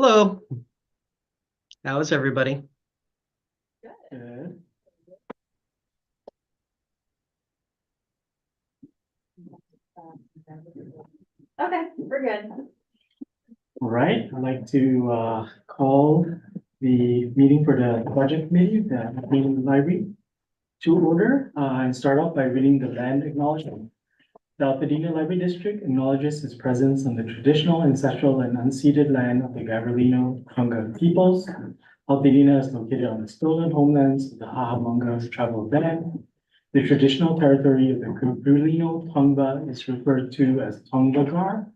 Hello. How is everybody? Good. Okay, we're good. All right, I'd like to call the meeting for the budget committee, the meeting library to order and start off by reading the land acknowledgement. The Altadena Library District acknowledges its presence on the traditional, ancestral, and unceded land of the Gabrielino Tonga peoples. Altadena is located on the stolen homelands of the Hahamanga tribal band. The traditional territory of the Gabrielino Tonga is referred to as Tongagar,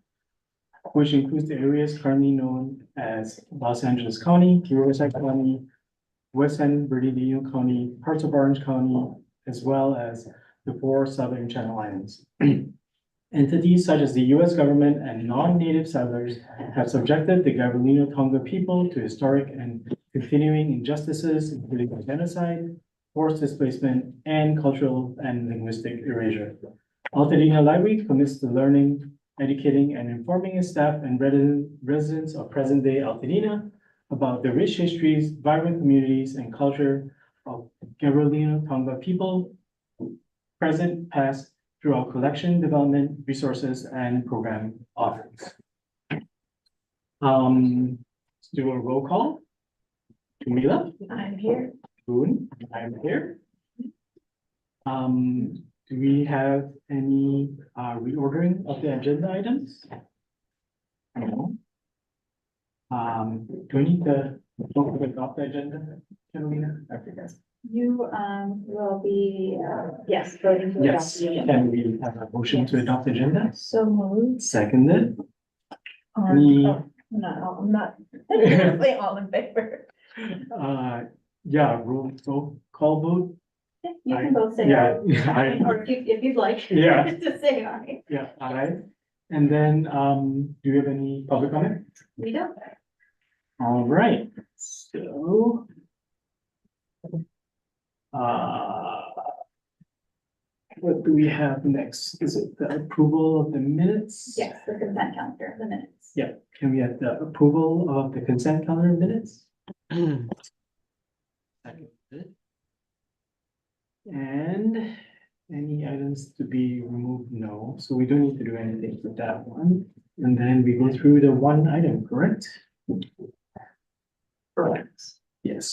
which includes the areas currently known as Los Angeles County, Riverside County, West San Bernardino County, parts of Orange County, as well as the four southern Channel Islands. Entities such as the US government and non-native settlers have subjected the Gabrielino Tonga people to historic and continuing injustices, including genocide, forced displacement, and cultural and linguistic erasure. Altadena Library commits to learning, educating, and informing its staff and residents of present-day Altadena about the rich histories, vibrant communities, and culture of Gabrielino Tonga people, present, past, through our collection, development, resources, and program offerings. Let's do a roll call. Camila? I'm here. Boone? I'm here. Do we have any reordering of the agenda items? No. Do we need to vote to adopt the agenda, Carolina? I forget. You will be, yes, voting to adopt Yes, the agenda. can we have a motion to adopt the agenda? So moved. Seconded. Oh, I'm not really all in favor. Yeah, roll call vote. You can both say Yeah, aye. aye. Or if you'd like. Yeah. To say aye. Yeah, aye. And then, do you have any public comment? We don't. All right, so. What do we have next? Is it the approval of the minutes? Yes, the consent calendar, the minutes. Yeah, can we have the approval of the consent calendar minutes? Seconded. And any items to be removed? No, so we don't need to do anything with that one. And then we go through the one item, correct? Correct. Yes,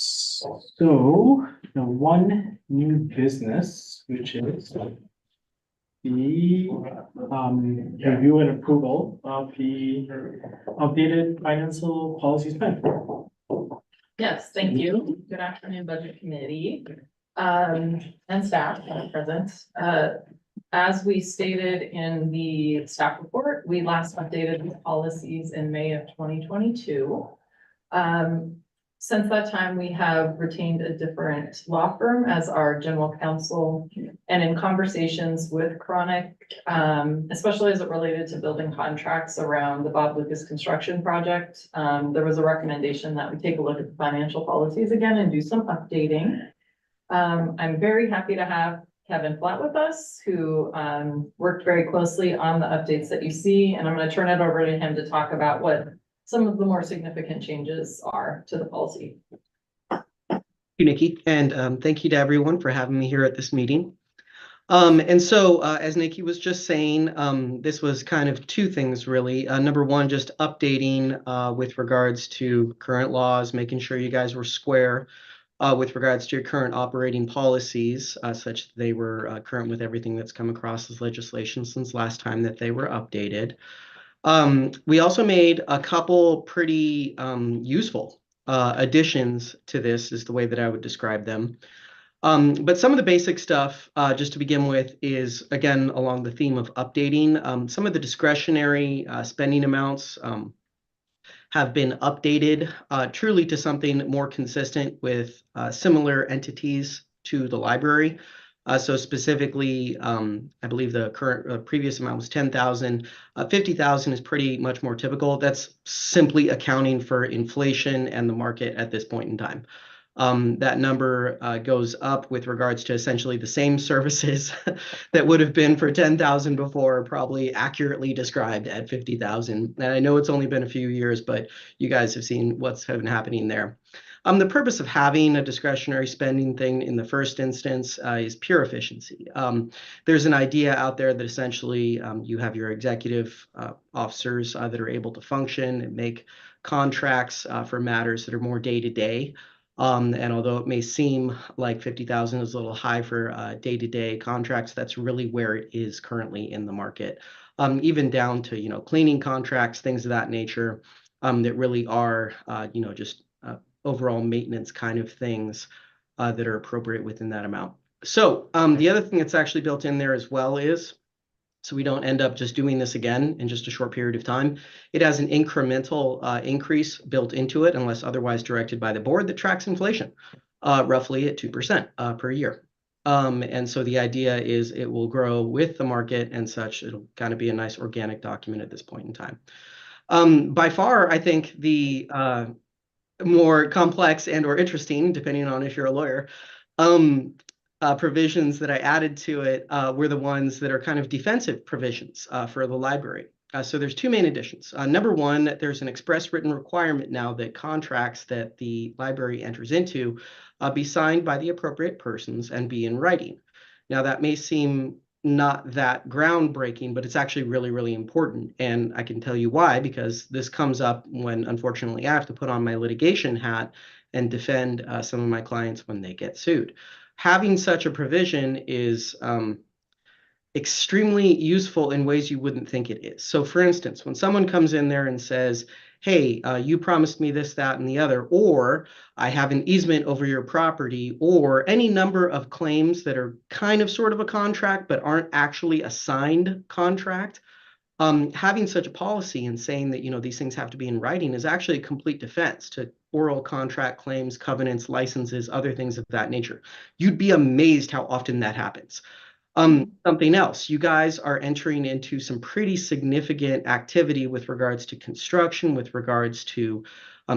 so the one new business, which is the review and approval of the updated financial policies plan. Yes, thank you. Good afternoon, Budget Committee, and staff present. As we stated in the staff report, we last updated these policies in May of 2022. Since that time, we have retained a different law firm as our general counsel, and in conversations with Chronic, especially as it related to building contracts around the Bob Lucas construction project, there was a recommendation that we take a look at the financial policies again and do some updating. I'm very happy to have Kevin Flatt with us, who worked very closely on the updates that you see, and I'm going to turn it over to him to talk about what some of the more significant changes are to the policy. Thank you, Nikki, and thank you to everyone for having me here at this meeting. As Nikki was just saying, this was kind of two things really. Number one, just updating with regards to current laws, making sure you guys were square with regards to your current operating policies, such that they were current with everything that's come across as legislation since last time that they were updated. We also made a couple pretty useful additions to this, is the way that I would describe them. But some of the basic stuff, just to begin with, is again along the theme of updating. Some of the discretionary spending amounts have been updated truly to something more consistent with similar entities to the library. So specifically, I believe the current previous amount was 10,000. 50,000 is pretty much more typical. That's simply accounting for inflation and the market at this point in time. That number goes up with regards to essentially the same services that would have been for 10,000 before, probably accurately described at 50,000. And I know it's only been a few years, but you guys have seen what's been happening there. The purpose of having a discretionary spending thing in the first instance is pure efficiency. There's an idea out there that essentially you have your executive officers that are able to function and make contracts for matters that are more day-to-day. And although it may seem like 50,000 is a little high for day-to-day contracts, that's really where it is currently in the market. Even down to, cleaning contracts, things of that nature, that really are, just overall maintenance kind of things that are appropriate within that amount. So the other thing that's actually built in there as well is, so we don't end up just doing this again in just a short period of time, it has an incremental increase built into it unless otherwise directed by the board that tracks inflation, roughly at 2% per year. And so the idea is it will grow with the market and such. It'll kind of be a nice organic document at this point in time. By far, I think the more complex and or interesting, depending on if you're a lawyer, provisions that I added to it were the ones that are kind of defensive provisions for the library. So there's two main additions. Number one, there's an express written requirement now that contracts that the library enters into be signed by the appropriate persons and be in writing. Now that may seem not that groundbreaking, but it's actually really, really important. And I can tell you why, because this comes up when, unfortunately, I have to put on my litigation hat and defend some of my clients when they get sued. Having such a provision is extremely useful in ways you wouldn't think it is. So for instance, when someone comes in there and says, hey, you promised me this, that, and the other, or I have an easement over your property, or any number of claims that are kind of sort of a contract, but aren't actually a signed contract, having such a policy and saying that, these things have to be in writing is actually a complete defense to oral contract claims, covenants, licenses, other things of that nature. You'd be amazed how often that happens. Something else, you guys are entering into some pretty significant activity with regards to construction, with regards to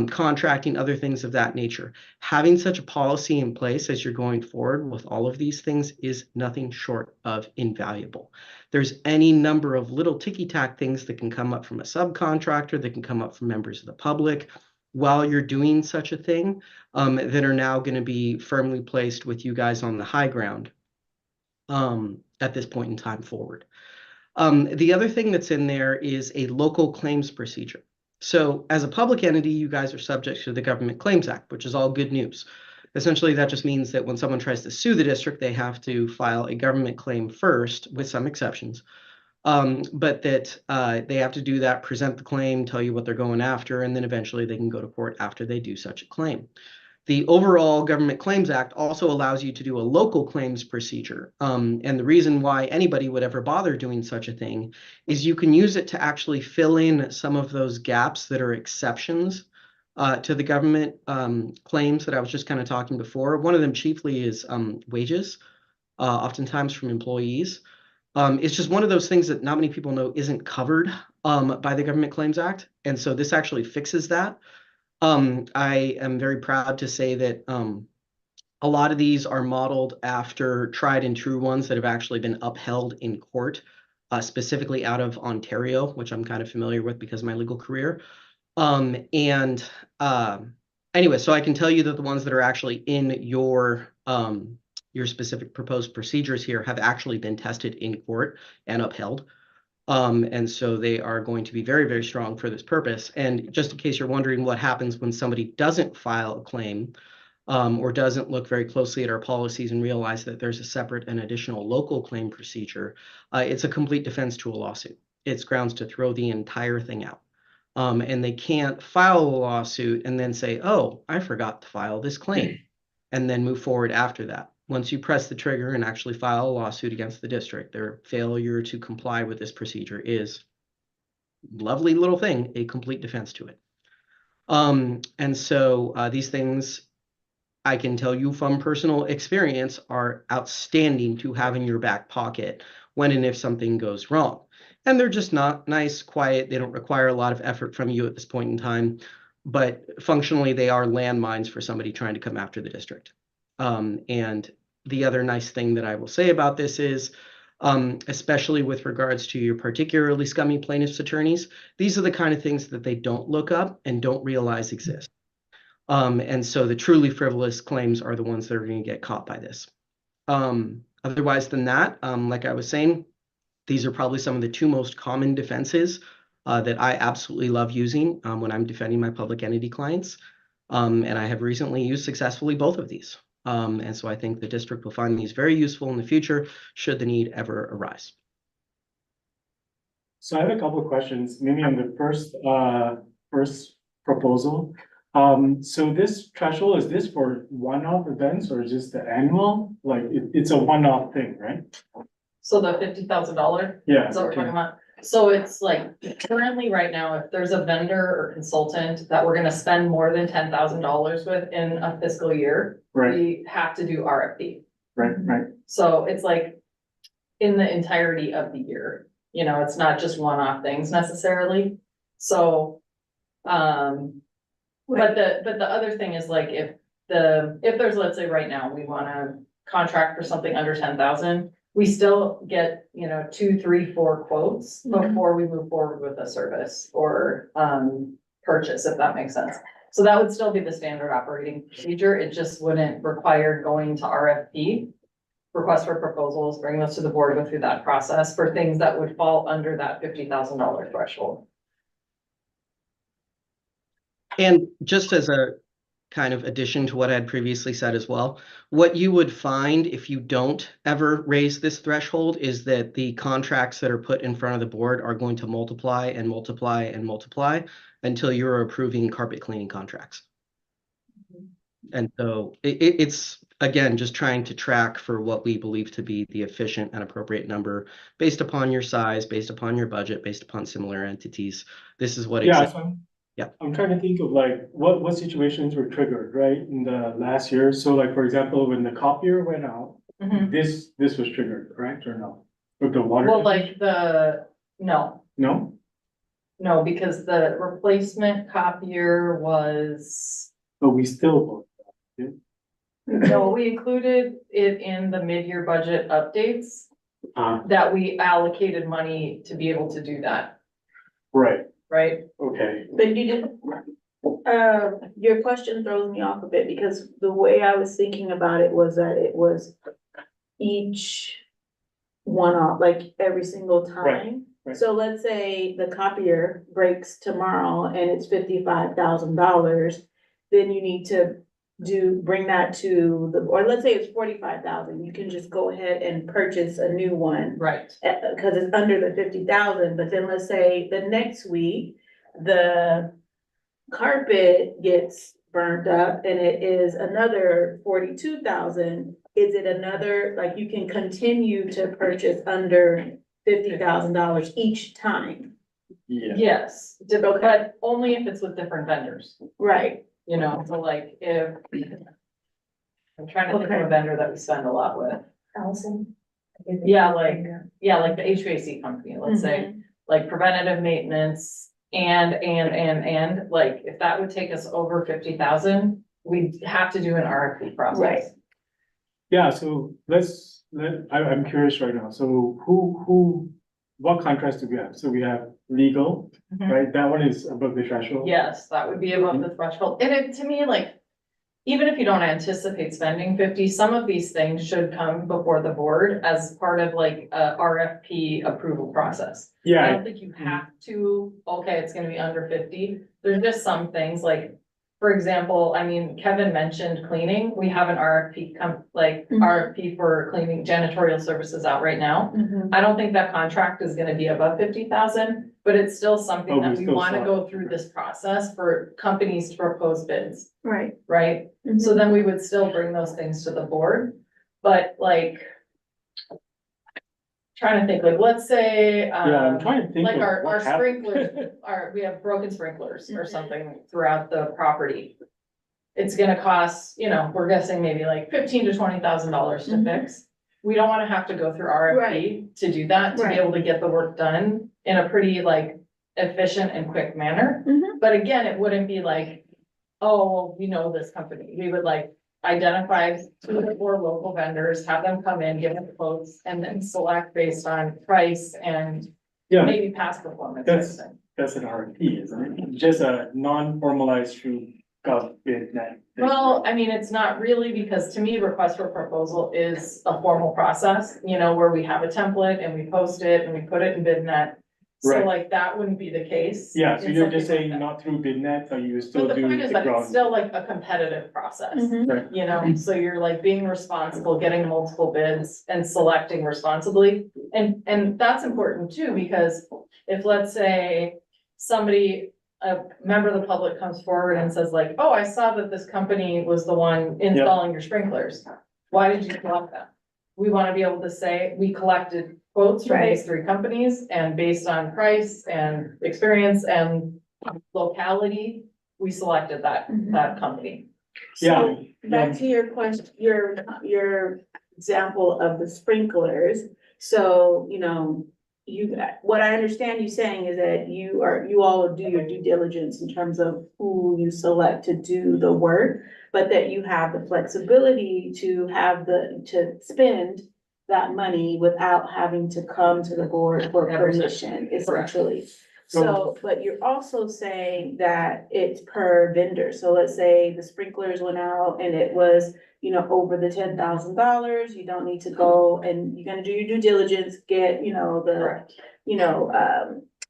contracting, other things of that nature. Having such a policy in place as you're going forward with all of these things is nothing short of invaluable. There's any number of little ticky-tack things that can come up from a subcontractor, that can come up from members of the public while you're doing such a thing, that are now going to be firmly placed with you guys on the high ground at this point in time forward. The other thing that's in there is a local claims procedure. So as a public entity, you guys are subject to the Government Claims Act, which is all good news. Essentially, that just means that when someone tries to sue the district, they have to file a government claim first, with some exceptions. But that they have to do that, present the claim, tell you what they're going after, and then eventually they can go to court after they do such a claim. The overall Government Claims Act also allows you to do a local claims procedure. And the reason why anybody would ever bother doing such a thing is you can use it to actually fill in some of those gaps that are exceptions to the government claims that I was just kind of talking before. One of them chiefly is wages, oftentimes from employees. It's just one of those things that not many people know isn't covered by the Government Claims Act. And so this actually fixes that. I am very proud to say that a lot of these are modeled after tried and true ones that have actually been upheld in court, specifically out of Ontario, which I'm kind of familiar with because of my legal career. Anyway, so I can tell you that the ones that are actually in your specific proposed procedures here have actually been tested in court and upheld. And so they are going to be very, very strong for this purpose. And just in case you're wondering what happens when somebody doesn't file a claim or doesn't look very closely at our policies and realize that there's a separate and additional local claim procedure, it's a complete defense to a lawsuit. It's grounds to throw the entire thing out. And they can't file a lawsuit and then say, oh, I forgot to file this claim, and then move forward after that. Once you press the trigger and actually file a lawsuit against the district, their failure to comply with this procedure is, lovely little thing, a complete defense to it. And so these things, I can tell you from personal experience, are outstanding to have in your back pocket when and if something goes wrong. And they're just not nice, quiet. They don't require a lot of effort from you at this point in time. but functionally they are landmines for somebody trying to come after the district. And the other nice thing that I will say about this is, especially with regards to your particularly scummy plaintiffs' attorneys, these are the kind of things that they don't look up and don't realize exist. And so the truly frivolous claims are the ones that are going to get caught by this. Otherwise than that, like I was saying, these are probably some of the two most common defenses that I absolutely love using when I'm defending my public entity clients. And I have recently used successfully both of these. And so I think the district will find these very useful in the future should the need ever arise. So I have a couple of questions, maybe on the first proposal. So this threshold, is this for one-off events or is this the annual? Like, it's a one-off thing, right? So the $50,000, Yeah. is that what we're okay. talking about? So it's like currently right now, if there's a vendor or consultant that we're gonna spend more than $10,000 with in a fiscal year, Right, we have to do RFP. right. So it's like in the entirety of the year, you know, it's not just one-off things necessarily. So, but the other thing is like if there's, let's say right now, we wanna contract for something under 10,000, we still get, you know, 2, 3, 4 quotes Mhm. before we move forward with a service or purchase, if that makes sense. So that would still be the standard operating procedure. It just wouldn't require going to RFP, request for proposals, bring those to the board, go through that process for things that would fall under that $50,000 threshold. And just as a kind of addition to what I had previously said as well, what you would find if you don't ever raise this threshold is that the contracts that are put in front of the board are going to multiply and multiply and multiply until you're approving carpet cleaning contracts. And so it's, again, just trying to track for what we believe to be the efficient and appropriate number based upon your size, based upon your budget, based upon similar entities. This is what Yeah, exists. so Yeah. I'm trying to think of like, what situations were triggered, right, in the last year? So like, for example, when the copier went out, this was triggered, correct, or no? With the water? Well, like no, No, because the replacement copier was, but we still, no, we included it in the mid-year budget updates uh, that we allocated money to be able to do that, right, right? okay. But you didn't, your question throws me off a bit because the way I was thinking about it was that it was each one off, like every single time. right. So let's say the copier breaks tomorrow and it's $55,000, then you need to bring that to the, or let's say it's 45,000, you can just go ahead and purchase a new one. Right. Cause it's under the 50,000, but then let's say the next week, the carpet gets burnt up and it is another 42,000. Is it another, like you can continue to purchase under $50,000 each time? Yeah, Yes, but only if it's with different vendors, Right, you know, so like if. I'm trying to think of Okay. a vendor that we spend a lot with. Allison? Yeah, like the HVAC company, let's say, like preventative maintenance and, like, if that would take us over 50,000, we'd have to do an RFP Right. process. yeah, so I'm curious right now, so what contracts do we have? So we have legal, Mhm. right, that one is above the threshold? Yes, that would be above the threshold. And it, to me, like, even if you don't anticipate spending 50, some of these things should come before the board as part of like a RFP approval process. I Yeah, don't think you have to, okay, it's gonna be under 50. There's just some things like, for example, I mean, Kevin mentioned cleaning. We have an RFP Mhm. RFP for cleaning janitorial services out right now. I don't think that contract is gonna be above 50,000, but it's still something Oh, that we we still wanna saw it. go through this process for companies to propose bids, right. right? So then we would still bring those things to the board, but like. Trying to think, like, let's say, yeah, I'm trying to think like of our what happened. sprinklers, we have broken sprinklers or something throughout the property. It's gonna cost, you know, we're guessing maybe like $15,000 to $20,000 to Mhm. fix. We don't wanna have to go through RFP to do that, to be Right. able to get the work done in a pretty like efficient and quick manner. Mhm. but again, it wouldn't be like, oh, well, we know this company. We would like identify 2 or 4 local vendors, have them come in, give them quotes, and then select based on price and Yeah, maybe past performance. type of That's- thing. that's an RFP, isn't it? Just a non-formalized through GovBidNet. Well, I mean, it's not really, because to me, request for proposal is a formal process, you know, where we have a template and we post it and we put it in BidNet. So Right. like, that wouldn't be the case. Yeah, so in you're just something saying like that. not through BidNet, so you still But the do point is the that it's ground. still like a competitive process. Mhm. Right. You know, so you're like being responsible, getting multiple bids and selecting responsibly. And that's important too, because if, let's say, somebody, a member of the public comes forward and says like, oh, I saw that this company was the one installing your sprinklers. Why did you select them? We want to be able to say, we collected quotes from these 3 companies, and based on price and experience and locality, we selected that company. Yeah, So back to your question, your example of the sprinklers. So, you know, what I understand you saying is that you all do your due diligence in terms of who you select to do the work, but that you have the flexibility to to spend that money without having to come to the board for permission, essentially. So, but you're also saying that it's per vendor. So let's say the sprinklers went out and it was, you know, over the $10,000, you don't need to go and you're gonna do your due diligence, get, you know, Correct.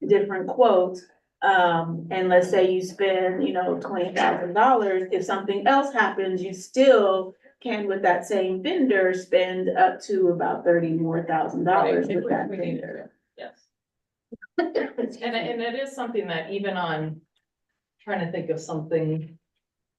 different quotes. And let's say you spend, you know, $20,000, if something else happens, you still can, with that same vendor, spend up to about $30,000 more Right, if with that we need vendor. to, yes. And it is something that even on, trying to think of something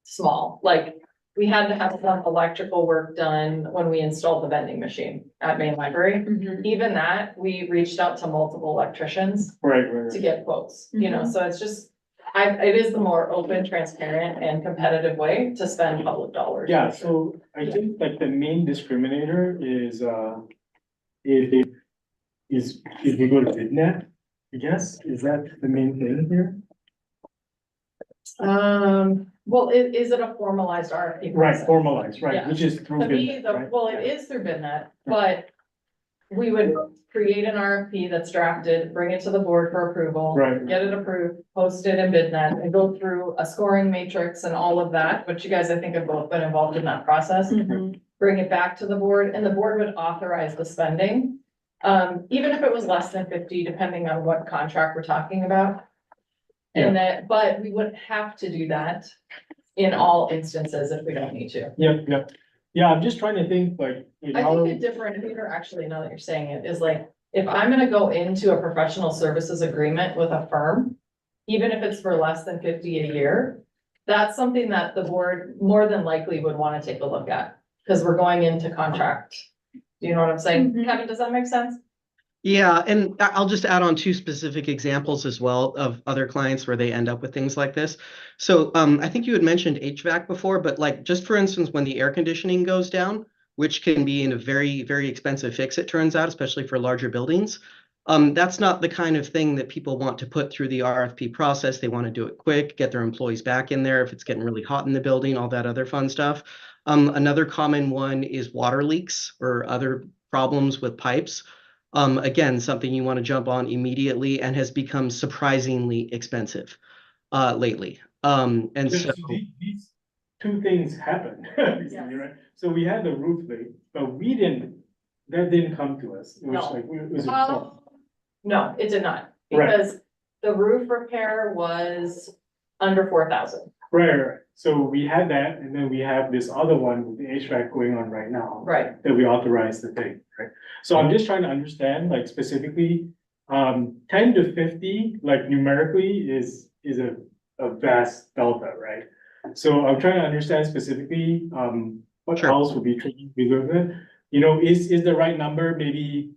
small, like, we had to have some electrical work done when we installed the vending machine at Main Library. Mhm. Even that, we reached out to multiple electricians right, to right. get quotes, you know, so it's just, it is the more open, transparent and competitive way to spend public dollars. Yeah, so I think like the main discriminator is, if we go to BidNet, I guess, is that the main thing here? Well, is it a formalized RFP Right, process? formalized, right, Yeah. which is through To me, BidNet, right? well, it is through BidNet, but we would create an RFP that's drafted, bring it to the board for approval. Right. Get it approved, post it in BidNet, and go through a scoring matrix and all of that, which you guys, I think, have both been involved in that process. Mhm. Bring it back to the board, and the board would authorize the spending. Even if it was less than 50, depending on what contract we're talking about. And that, but we wouldn't have to do that in all instances if we don't need to. Yep, yep. Yeah, I'm just trying to think like, in I our, think a differentiator, actually, now that you're saying it, is like, if I'm gonna go into a professional services agreement with a firm, even if it's for less than 50 a year, that's something that the board more than likely would wanna take a look at, because we're going into contract. Do you know what I'm saying? Mhm. Kevin, does that make sense? Yeah, and I'll just add on 2 specific examples as well of other clients where they end up with things like this. So I think you had mentioned HVAC before, but like just for instance, when the air conditioning goes down, which can be in a very, very expensive fix, it turns out, especially for larger buildings. That's not the kind of thing that people want to put through the RFP process. They want to do it quick, get their employees back in there if it's getting really hot in the building, all that other fun stuff. Another common one is water leaks or other problems with pipes. Again, something you want to jump on immediately and has become surprisingly expensive lately. And so these 2 things happened, recently, right? So we had the roof leak, but that didn't come to us, it was No. like, it was. a- No, it did not, Right. because the roof repair was under 4,000. Right, right, so we had that, and then we have this other one with the HVAC going on right now. Right. That we authorized the thing, right? So I'm just trying to understand, like specifically, 10 to 50, like numerically is a vast delta, right? So I'm trying to understand specifically, what Sure. else would be tricky, we look at, you know, is the right number maybe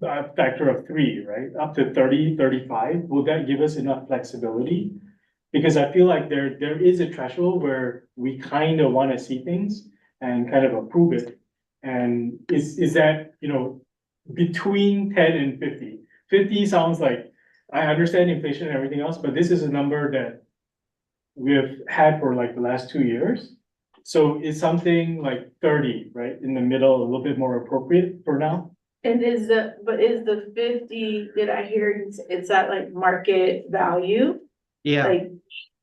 a factor of 3, right? Up to 30, 35, will that give us enough flexibility? Because I feel like there is a threshold where we kind of want to see things and kind of approve it. And is that, you know, between 10 and 50? 50 sounds like, I understand inflation and everything else, but this is a number that we have had for like the last 2 years. So is something like 30, right, in the middle, a little bit more appropriate for now? And is the 50, did I hear, is that like market value? Yeah, Like,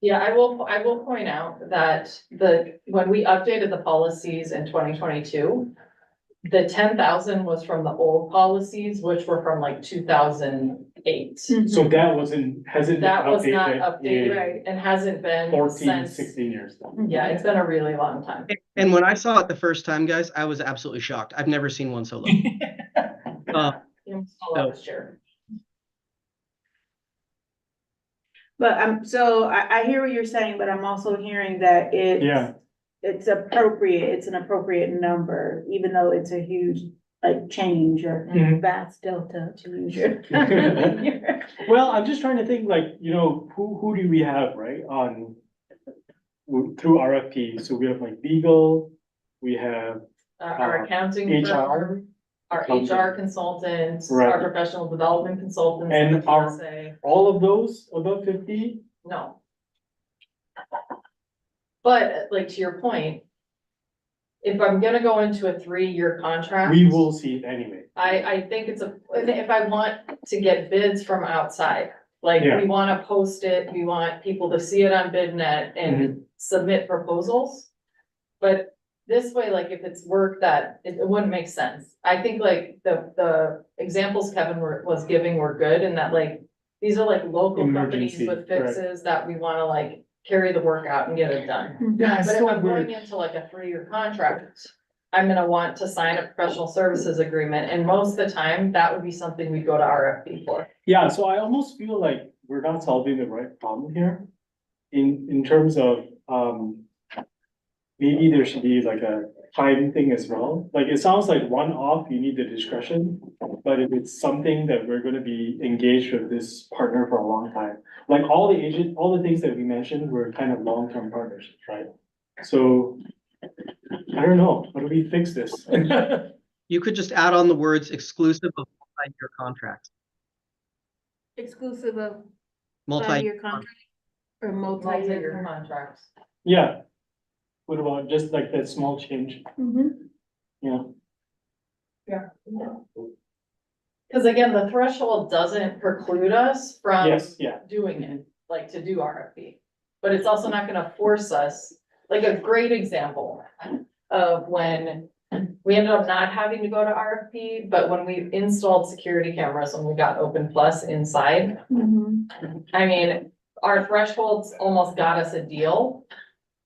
Yeah, I will point out that when we updated the policies in 2022, the 10,000 was from the old policies, which were from like 2008. So that hasn't been That was not updated updated Right. and hasn't been 14, since, 16 years. yeah, it's been a really long time. and when I saw it the first time, guys, I was absolutely shocked. I've never seen one so low. Last year. but so I hear what you're saying, but I'm also hearing that Yeah. it's an appropriate number, even though it's a huge, like, change or Mhm. vast delta to use your. Well, I'm just trying to think like, who do we have, right, through RFP? So we have like legal, we have, Our accounting HR. firm, our HR consultants, our Right. professional development consultants. And like our- PSA. all of those above 50? No. But like to your point, if I'm gonna go into a 3-year contract. We will see it anyway. I think if I want to get bids from outside, like Yeah. we wanna post it, we want people to see it on BidNet Mm-hmm. and submit proposals. But this way, like if it's work that, it wouldn't make sense. I think like the examples Kevin was giving were good and that like, these are like local companies Emergency, with fixes that we wanna like carry the work out and get it done. Yeah, it's But if so I'm going weird. into like a 3-year contract, I'm gonna want to sign a professional services agreement, and most of the time, that would be something we go to RFP for. Yeah, so I almost feel like we're not solving the right problem here. In terms of, maybe there should be like a time thing as well. Like, it sounds like one-off, you need the discretion. But if it's something that we're gonna be engaged with this partner for a long time, like all the things that we mentioned were kind of long-term partnerships, right? So, I don't know, how do we fix this? You could just add on the words exclusive of multi-year contracts. Exclusive of Multi, five-year contract or multi-year Multi-year contract. contracts. Yeah. What about just like that small change? Mhm. Yeah, Cause again, the threshold doesn't preclude us from yes, yeah, doing it, like to do RFP. But it's also not gonna force us, like a great example of when we ended up not having to go to RFP, but when we installed security cameras when we got Open Plus inside, Mhm. I mean, our thresholds almost got us a deal.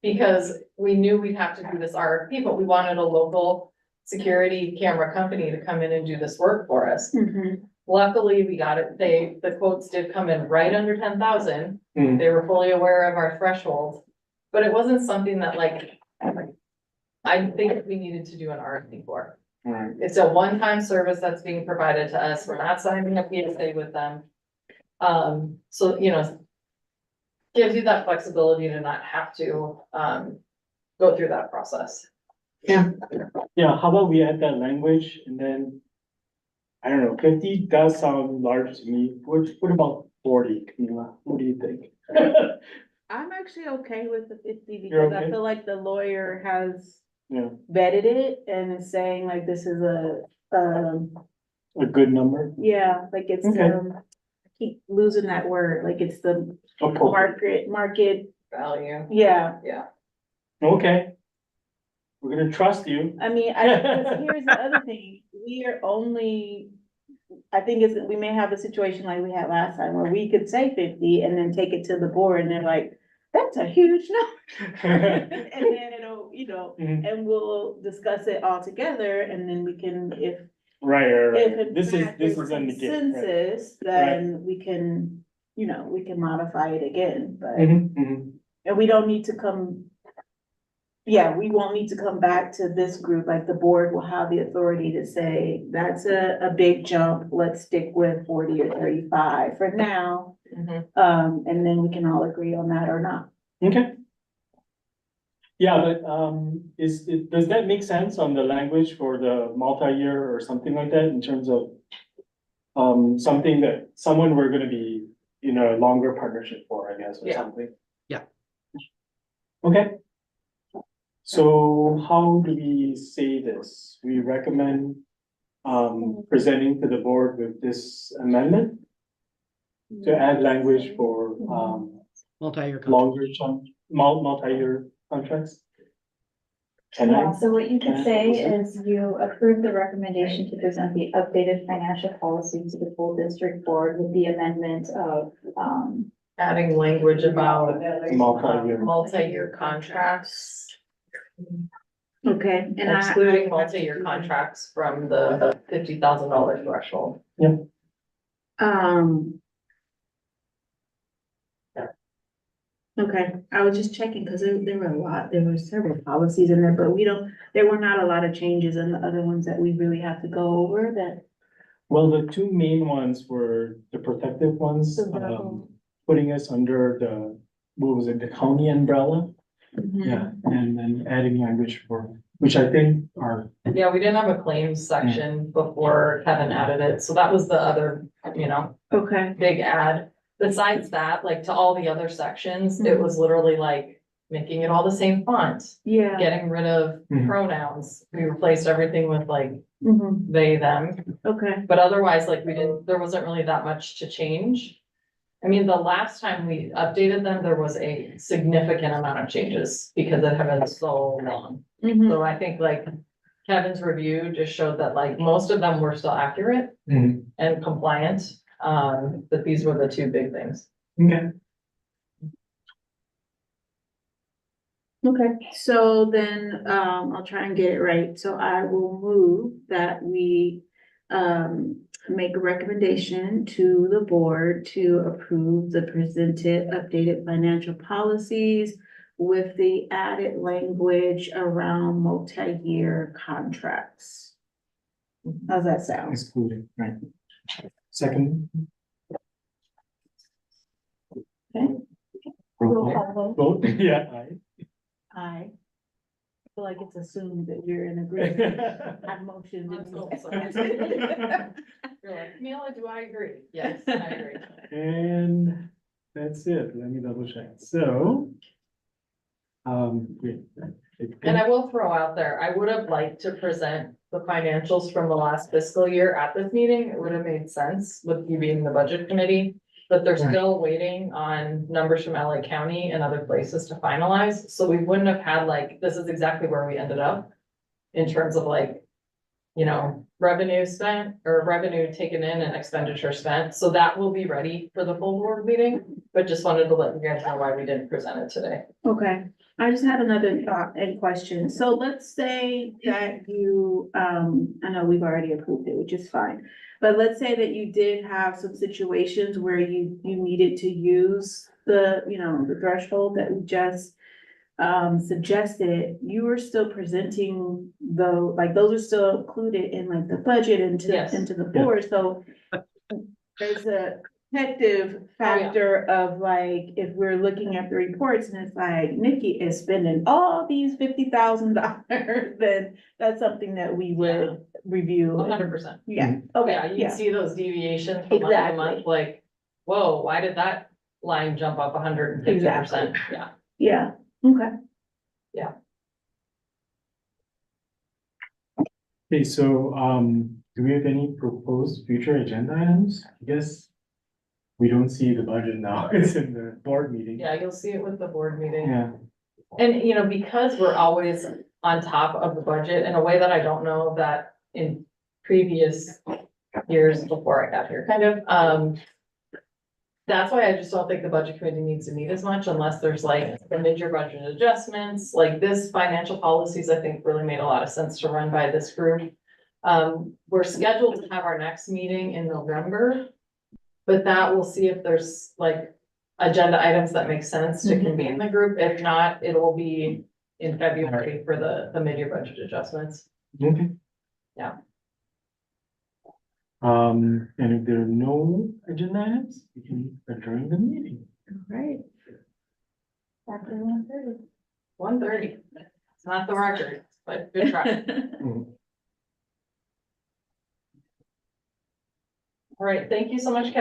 Because we knew we'd have to do this RFP, but we wanted a local security camera company to come in and do this work for us. Mhm. Luckily, we got it, the quotes did come in right under 10,000. Mhm. They were fully aware of our threshold. But it wasn't something that like, I think we needed to do an RFP for. alright, It's a one-time service that's being provided to us. We're not signing a PSA with them. So, gives you that flexibility to not have to, go through that process. yeah, how about we add that language and then. I don't know, 50 does sound large to me, what about 40, Camila, what do you think? I'm actually okay with the 50 You're because I okay? feel like the lawyer has Yeah, vetted it and is saying like this is a good number, yeah, like it's, Okay. I keep losing that word, like it's the appropriate, market, Value. yeah. okay. We're gonna trust you. I mean, because here's the other thing, I think we may have a situation like we had last time where we could say 50 and then take it to the board and they're like, that's a huge number. And then it'll, Mhm. and we'll discuss it all together and then we can, if Right, if in this fact is there's in the game, right? consensus, then we can, we can modify it again, but, Mhm, mhm. and we don't need to come. Yeah, we won't need to come back to this group, like the board will have the authority to say, that's a big jump, let's stick with 40 or 35 for now. Mhm. And then we can all agree on that or not. Okay. Yeah, but, does that make sense on the language for the multi-year or something like that in terms of? Something that, someone we're gonna be in a longer partnership for, I guess, or Yeah. something? Okay. So how do we say this? We recommend presenting to the board with this amendment to add language for Multi-year contract. longer term, multi-year contracts. Can Yeah, I? so what you could Can I say proceed? is you approve the recommendation to present the updated financial policy to the full district board with the amendment of, Adding language about Multi-year. multi-year contracts, Okay, and excluding multi-year contracts from the $50,000 threshold. Um. Okay, I was just checking, because there were a lot, there were several policies in there, but there were not a lot of changes in the other ones that we really have to go over that. Well, the two main ones were the protective ones, putting us under the, what was it, the county umbrella? Yeah, and then adding language for, which I think are, Yeah, we didn't have a claims section before Kevin added it, so that was the other, Okay, big add. Besides that, like to all the other sections, it was literally like making it all the same font, yeah. getting rid of Mhm. pronouns. We replaced everything with like Mhm. they, them. Okay, But otherwise, like there wasn't really that much to change. I mean, the last time we updated them, there was a significant amount of changes because it had been so long. Mhm. So I think like Kevin's review just showed that like most of them were still accurate Mhm. and compliant. But these were the two big things. Okay. Okay, so then, I'll try and get it right. So I will move that we, make a recommendation to the board to approve the presented updated financial policies with the added language around multi-year contracts. How's that sound? Excluding, right. Second. Okay. Roll call. Vote, yeah, I feel like it's assumed that you're in agreement. aye. I motioned. Let's and- hope so. You're like, Camila, do I agree? Yes, I agree. And that's it. Let me double check. So. Wait. And I will throw out there, I would have liked to present the financials from the last fiscal year at this meeting. It would have made sense with you being the budget committee. But they're Right. still waiting on numbers from LA County and other places to finalize. So we wouldn't have had like, this is exactly where we ended up. In terms of like, revenue spent or revenue taken in and expenditure spent. So that will be ready for the full board meeting. But just wanted to let you guys know why we didn't present it today. Okay, I just had another thought and question. So let's say that you, I know we've already approved it, which is fine. But let's say that you did have some situations where you needed to use the, the threshold that we just suggested, you were still presenting those are still included in like the budget Yes. into the board, so there's a protective factor of like, if we're looking at the reports and it's like, Nikki is spending all these $50,000, then that's something that we would review. 100%. Yeah, Yeah, okay, you'd yeah, see those deviations from month to Exactly. month, like, whoa, why did that line jump up 150%? Yeah. yeah, okay. Okay, so, do we have any proposed future agenda items? I guess we don't see the budget now. It's in the board meeting. Yeah, you'll see it with the board meeting. Yeah. And, because we're always on top of the budget in a way that I don't know that in previous years before I got here, kind of, that's why I just don't think the budget committee needs to meet as much unless there's like the mid-year budget adjustments, like this financial policies, I think really made a lot of sense to run by this group. We're scheduled to have our next meeting in November. But that we'll see if there's like agenda items that make sense to convene the group. If not, it'll be in February for the mid-year budget adjustments. Okay. Yeah. And if there are no agenda items, we can adjourn the meeting. Right. After 1:30. 1:30. It's not the record, but good try. All right, thank you so much, Kevin.